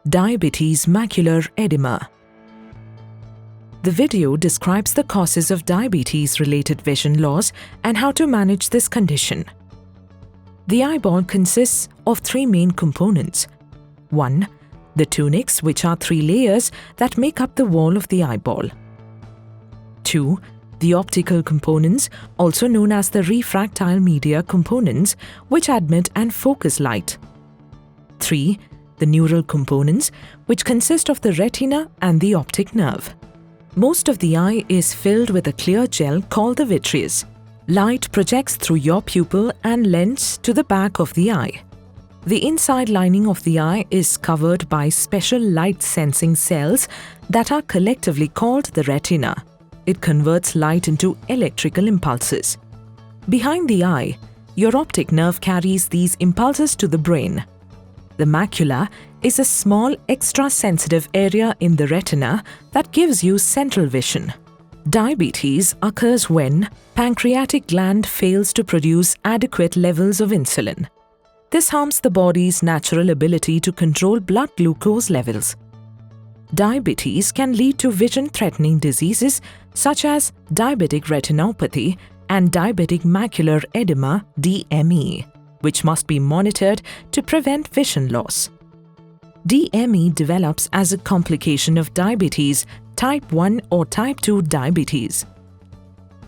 Diabetic Macular Edema. The video describes the causes of diabetes-related vision loss and how to manage this condition. The eyeball consists of three main components. 1. The tunics, which are three layers that make up the wall of the eyeball. 2. The optical components, also known as the refractile media components, which admit and focus light. 3. The neural components, which consist of the retina and the optic nerve. Most of the eye is filled with a clear gel called the vitreous. Light projects through your pupil and lens to the back of the eye. The inside lining of the eye is covered by special light-sensing cells that are collectively called the retina. It converts light into electrical impulses. Behind the eye, your optic nerve carries these impulses to the brain. The macula is a small, extra-sensitive area in the retina that gives you central vision. Diabetes occurs when pancreatic gland fails to produce adequate levels of insulin. This harms the body's natural ability to control blood glucose levels. Diabetes can lead to vision-threatening diseases such as diabetic retinopathy and diabetic macular edema (DME, which must be monitored to prevent vision loss. DME develops as a complication of diabetes type 1 or type 2 diabetes.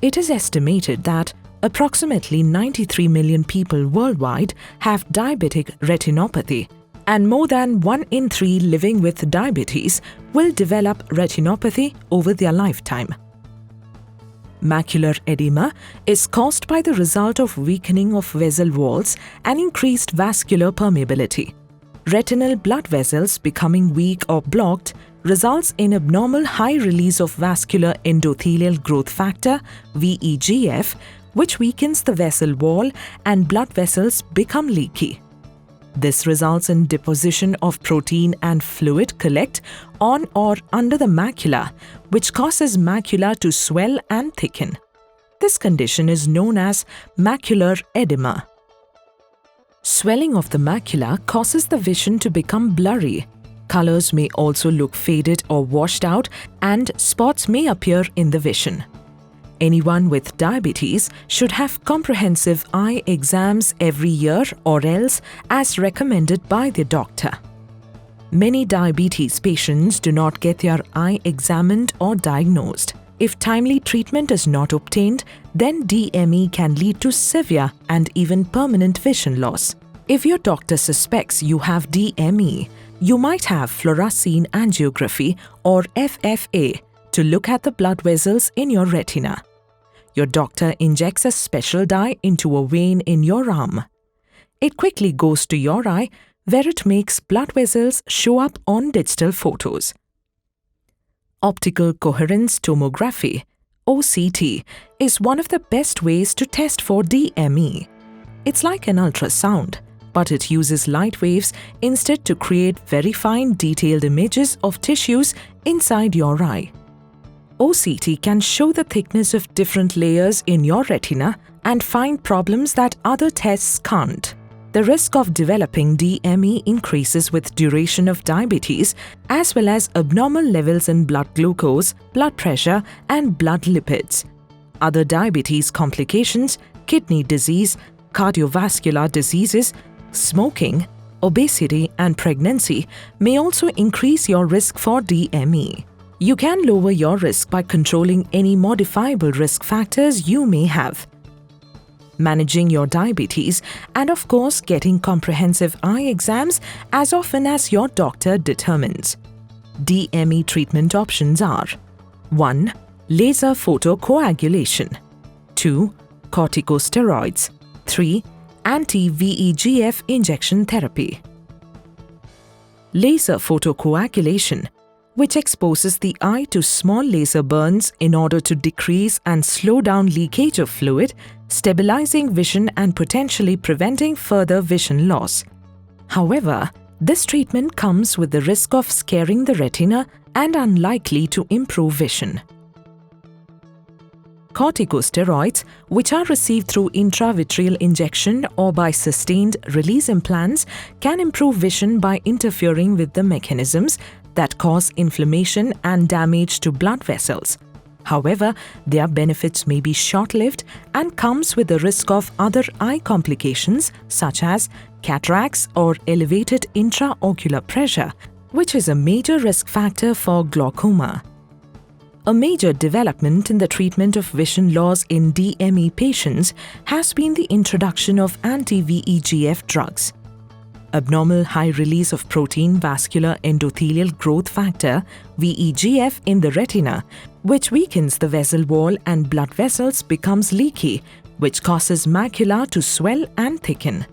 It is estimated that approximately 93 million people worldwide have diabetic retinopathy, and more than 1 in 3 living with diabetes will develop retinopathy over their lifetime. Macular edema is caused by the result of weakening of vessel walls and increased vascular permeability. Retinal blood vessels becoming weak or blocked results in abnormal high release of vascular endothelial growth factor (VEGF), which weakens the vessel wall and blood vessels become leaky. This results in deposition of protein and fluid collect on or under the macula, which causes macula to swell and thicken. This condition is known as macular edema. Swelling of the macula causes the vision to become blurry. Colors may also look faded or washed out, and spots may appear in the vision. Anyone with diabetes should have comprehensive eye exams every year or else as recommended by their doctor. Many diabetes patients do not get their eye examined or diagnosed. If timely treatment is not obtained, then DME can lead to severe and even permanent vision loss. If your doctor suspects you have DME, you might have fluorescein angiography or FFA to look at the blood vessels in your retina. Your doctor injects a special dye into a vein in your arm. It quickly goes to your eye, where it makes blood vessels show up on digital photos. Optical coherence tomography (OCT) is one of the best ways to test for DME. It's like an ultrasound, but it uses light waves instead to create very fine detailed images of tissues inside your eye. OCT can show the thickness of different layers in your retina and find problems that other tests can't. The risk of developing DME increases with duration of diabetes, as well as abnormal levels in blood glucose, blood pressure, and blood lipids. Other diabetes complications, kidney disease, cardiovascular diseases, smoking, obesity, and pregnancy may also increase your risk for DME. You can lower your risk by controlling any modifiable risk factors you may have. Managing your diabetes and, of course, getting comprehensive eye exams as often as your doctor determines. DME treatment options are: 1. Laser photocoagulation. 2. Corticosteroids. 3. Anti-VEGF injection therapy. Laser photocoagulation, which exposes the eye to small laser burns in order to decrease and slow down leakage of fluid, stabilizing vision and potentially preventing further vision loss. However, this treatment comes with the risk of scaring the retina and unlikely to improve vision. corticosteroids, which are received through intravitreal injection or by sustained release implants, can improve vision by interfering with the mechanisms that cause inflammation and damage to blood vessels. However, their benefits may be short-lived and comes with the risk of other eye complications such as cataracts or elevated intraocular pressure, which is a major risk factor for glaucoma. A major development in the treatment of vision loss in DME patients has been the introduction of anti-VEGF drugs. Abnormal high release of protein vascular endothelial growth factor (VEGF) in the retina, which weakens the vessel wall and blood vessels, becomes leaky, which causes macula to swell and thicken.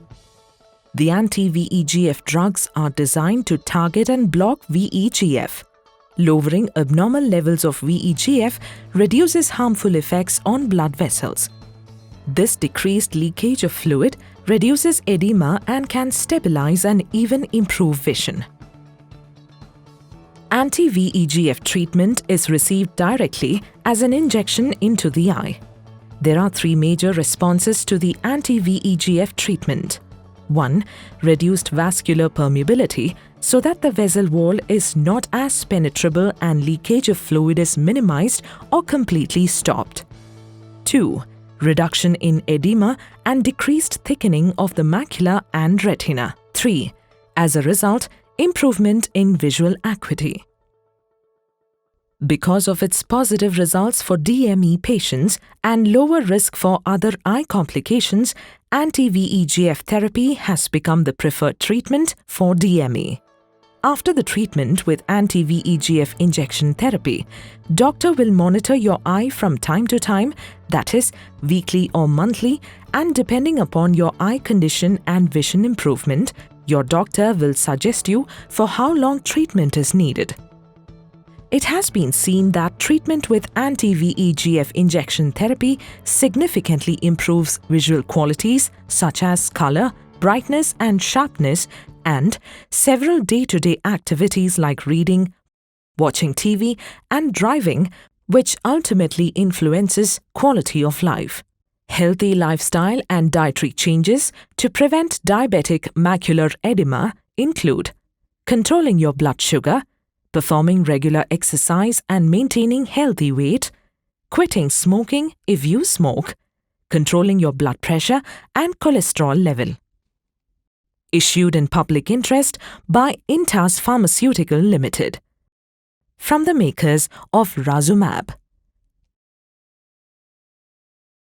The anti-VEGF drugs are designed to target and block VEGF. Lowering abnormal levels of VEGF reduces harmful effects on blood vessels. This decreased leakage of fluid reduces edema and can stabilize and even improve vision. Anti-VEGF treatment is received directly as an injection into the eye. There are three major responses to the anti-VEGF treatment. 1. Reduced vascular permeability, so that the vessel wall is not as penetrable and leakage of fluid is minimized or completely stopped. 2. Reduction in edema and decreased thickening of the macula and retina. 3. As a result, improvement in visual acuity. Because of its positive results for DME patients and lower risk for other eye complications, anti-VEGF therapy has become the preferred treatment for DME. After the treatment with anti-VEGF injection therapy, doctor will monitor your eye from time to time, that is, weekly or monthly, and depending upon your eye condition and vision improvement, your doctor will suggest you for how long treatment is needed. It has been seen that treatment with anti-VEGF injection therapy significantly improves visual qualities such as color, brightness and sharpness, and several day-to-day activities like reading, watching TV, and driving, which ultimately influences quality of life. Healthy lifestyle and dietary changes to prevent diabetic macular edema include controlling your blood sugar, performing regular exercise and maintaining healthy weight, quitting smoking if you smoke, controlling your blood pressure and cholesterol level. Issued in public interest by Intas Pharmaceutical Limited. From the makers of Razumab.